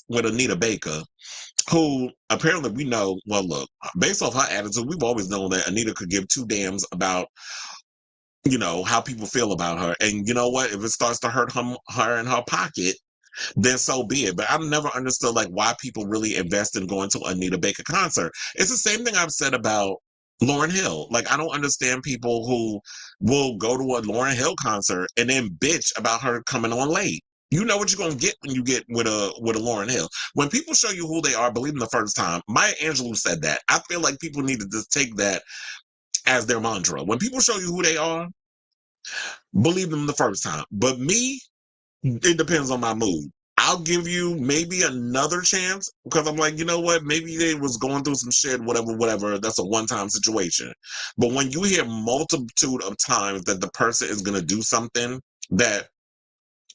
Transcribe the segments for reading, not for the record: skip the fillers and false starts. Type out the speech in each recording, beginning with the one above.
with Anita Baker, who apparently we know, well, look, based off her attitude, we've always known that Anita could give two damns about, how people feel about her. And you know what? If it starts to hurt her in her pocket, then so be it. But I've never understood like why people really invest in going to Anita Baker concert. It's the same thing I've said about Lauryn Hill. Like I don't understand people who will go to a Lauryn Hill concert and then bitch about her coming on late. You know what you're gonna get when you get with a Lauryn Hill. When people show you who they are, believe them the first time. Maya Angelou said that. I feel like people need to just take that as their mantra. When people show you who they are, believe them the first time. But me, it depends on my mood. I'll give you maybe another chance because I'm like, you know what? Maybe they was going through some shit, whatever, whatever. That's a one-time situation. But when you hear multitude of times that the person is going to do something that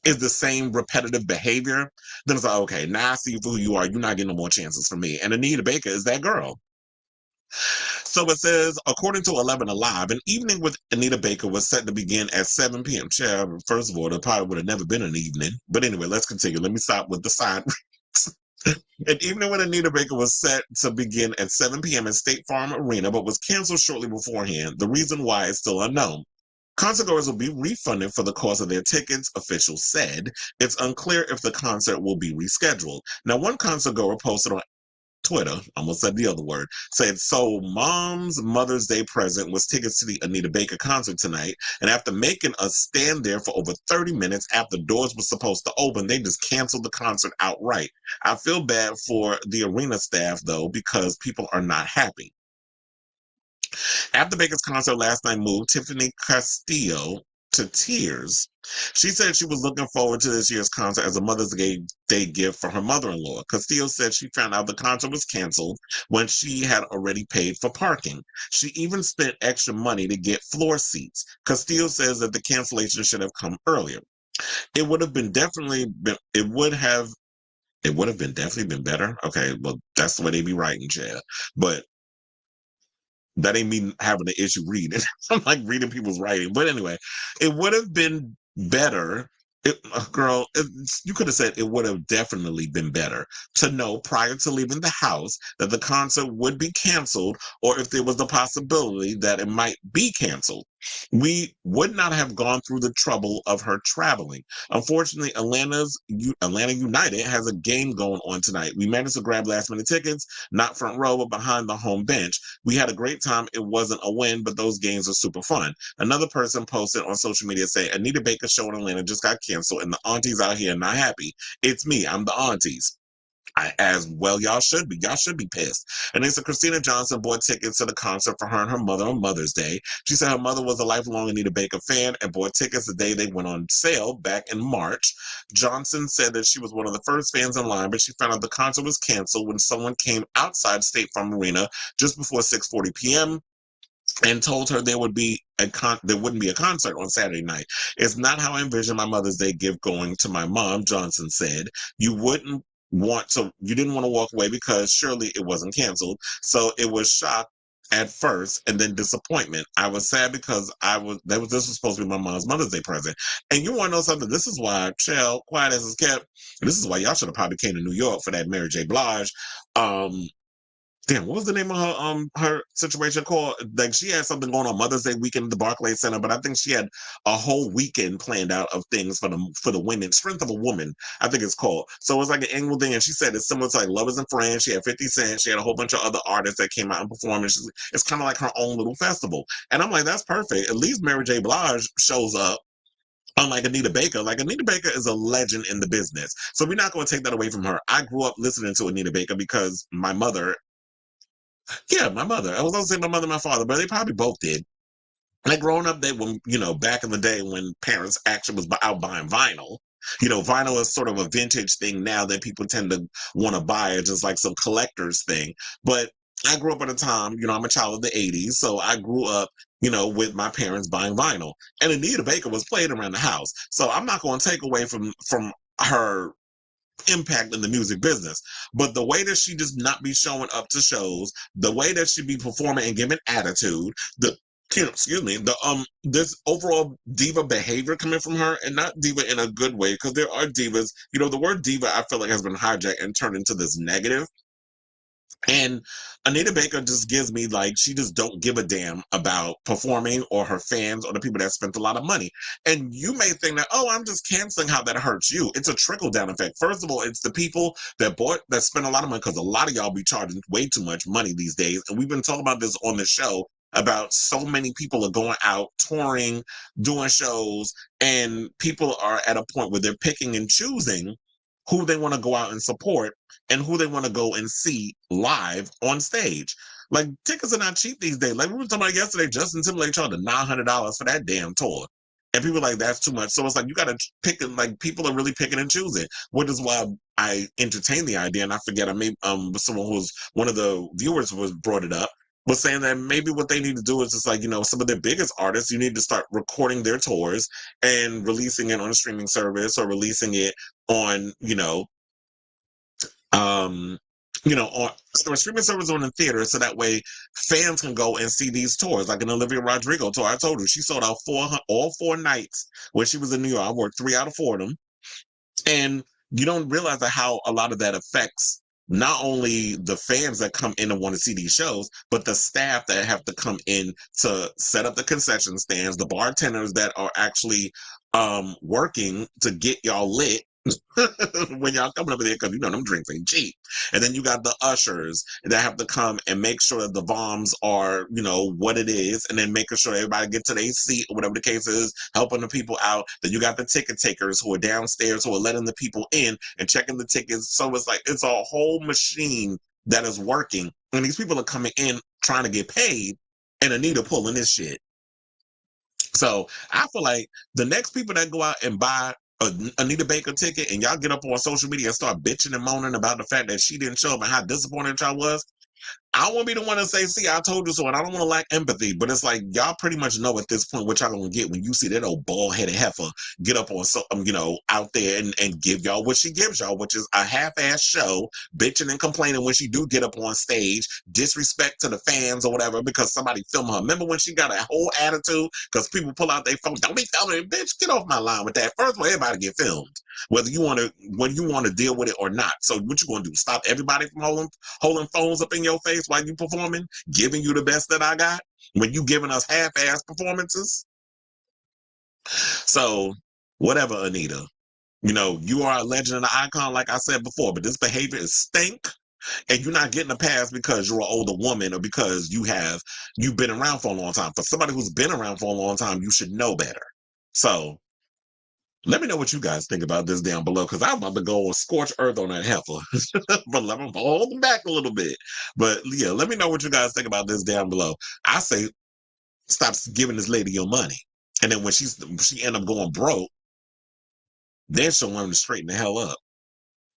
is the same repetitive behavior, then it's like, okay, now I see who you are. You're not getting no more chances from me. And Anita Baker is that girl. So it says, according to 11 Alive, an evening with Anita Baker was set to begin at 7 p.m. Child, first of all, there probably would have never been an evening. But anyway, let's continue. Let me stop with the side. An evening with Anita Baker was set to begin at 7 p.m. at State Farm Arena, but was canceled shortly beforehand. The reason why is still unknown. Concertgoers will be refunded for the cost of their tickets, officials said. It's unclear if the concert will be rescheduled. Now, one concertgoer posted on Twitter, almost said the other word, said, so mom's Mother's Day present was tickets to the Anita Baker concert tonight. And after making us stand there for over 30 minutes after doors were supposed to open, they just canceled the concert outright. I feel bad for the arena staff, though, because people are not happy. After Baker's concert last night moved Tiffany Castillo to tears. She said she was looking forward to this year's concert as a Mother's Day gift for her mother-in-law. Castillo said she found out the concert was canceled when she had already paid for parking. She even spent extra money to get floor seats. Castillo says that the cancellation should have come earlier. It would have been definitely been better. Okay, well, that's the way they be writing, Chad. But that ain't me having an issue reading. I'm like reading people's writing. But anyway, it would have been better. Girl, you could have said it would have definitely been better to know prior to leaving the house that the concert would be canceled or if there was the possibility that it might be canceled. We would not have gone through the trouble of her traveling. Unfortunately, Atlanta United has a game going on tonight. We managed to grab last minute tickets, not front row, but behind the home bench. We had a great time. It wasn't a win, but those games are super fun. Another person posted on social media saying, Anita Baker's show in Atlanta just got canceled and the aunties out here are not happy. It's me. I'm the aunties. As well, y'all should be. Y'all should be pissed. And they said Christina Johnson bought tickets to the concert for her and her mother on Mother's Day. She said her mother was a lifelong Anita Baker fan and bought tickets the day they went on sale back in March. Johnson said that she was one of the first fans in line, but she found out the concert was canceled when someone came outside State Farm Arena just before 6:40 p.m. and told her there wouldn't be a concert on Saturday night. It's not how I envisioned my Mother's Day gift going to my mom, Johnson said. You didn't want to walk away because surely it wasn't canceled. So it was shock at first and then disappointment. I was sad because this was supposed to be my mom's Mother's Day present. And you want to know something? This is why, chill, quiet as it's kept. This is why y'all should have probably came to New York for that Mary J. Blige. Damn, what was the name of her situation called? Like she had something going on Mother's Day weekend at the Barclays Center, but I think she had a whole weekend planned out of things for the women. Strength of a Woman, I think it's called. So it was like an annual thing, and she said it's similar to like Lovers and Friends. She had 50 Cent, she had a whole bunch of other artists that came out and performed. And it's kind of like her own little festival. And I'm like, that's perfect. At least Mary J. Blige shows up. Unlike Anita Baker, like Anita Baker is a legend in the business. So we're not going to take that away from her. I grew up listening to Anita Baker because my mother. Yeah, my mother. I was going to say my mother and my father, but they probably both did. Like growing up, back in the day when parents actually was out buying vinyl. Vinyl is sort of a vintage thing now that people tend to want to buy it, just like some collector's thing. But I grew up at a time, I'm a child of the 80s, so I grew up, with my parents buying vinyl. And Anita Baker was played around the house. So I'm not going to take away from her impact in the music business. But the way that she does not be showing up to shows, the way that she be performing and giving attitude, excuse me, the this overall diva behavior coming from her, and not diva in a good way, because there are divas. The word diva I feel like has been hijacked and turned into this negative. And Anita Baker just gives me like she just don't give a damn about performing or her fans or the people that spent a lot of money. And you may think that, oh, I'm just canceling how that hurts you. It's a trickle down effect. First of all, it's the people that spend a lot of money, because a lot of y'all be charging way too much money these days. And we've been talking about this on the show about so many people are going out touring, doing shows, and people are at a point where they're picking and choosing who they want to go out and support and who they want to go and see live on stage. Like, tickets are not cheap these days. Like we were talking about yesterday, Justin Timberlake charged $900 for that damn tour. And people are like, that's too much. So it's like you gotta pick and like people are really picking and choosing. Which is why I entertained the idea, and I forget I made someone who was one of the viewers was brought it up, was saying that maybe what they need to do is just like, some of their biggest artists, you need to start recording their tours and releasing it on a streaming service or releasing it on, um, on or streaming service on the theater, so that way fans can go and see these tours. Like an Olivia Rodrigo tour, I told you she sold out all 4 nights when she was in New York. I worked 3 out of 4 of them, and you don't realize that how a lot of that affects not only the fans that come in and want to see these shows, but the staff that have to come in to set up the concession stands, the bartenders that are actually working to get y'all lit when y'all coming over there, because them drinks ain't cheap. And then you got the ushers that have to come and make sure that the bombs are, what it is, and then making sure everybody gets to their seat or whatever the case is, helping the people out. Then you got the ticket takers who are downstairs who are letting the people in and checking the tickets. So it's like it's a whole machine that is working, and these people are coming in trying to get paid, and Anita pulling this shit. So I feel like the next people that go out and buy a Anita Baker ticket, and y'all get up on social media and start bitching and moaning about the fact that she didn't show up and how disappointed y'all was, I don't want to be the one to say, see, I told you so, and I don't want to lack empathy, but it's like y'all pretty much know at this point what y'all gonna get when you see that old bald-headed heifer get up on out there and give y'all what she gives y'all, which is a half-ass show, bitching and complaining when she do get up on stage, disrespect to the fans or whatever because somebody filmed her. Remember when she got a whole attitude because people pull out their phone, don't be filming, bitch, get off my line with that. First of all, everybody get filmed, whether you want to deal with it or not. So what you gonna do? Stop everybody from holding phones up in your face while you performing, giving you the best that I got when you giving us half-ass performances? So whatever, Anita. You are a legend and an icon, like I said before, but this behavior is stink, and you're not getting a pass because you're an older woman or because you've been around for a long time. For somebody who's been around for a long time, you should know better. So let me know what you guys think about this down below, because I'm about to go on scorch earth on that heifer. But let me hold them back a little bit. But yeah, let me know what you guys think about this down below. I say stop giving this lady your money. And then when she end up going broke, then she'll learn to straighten the hell up.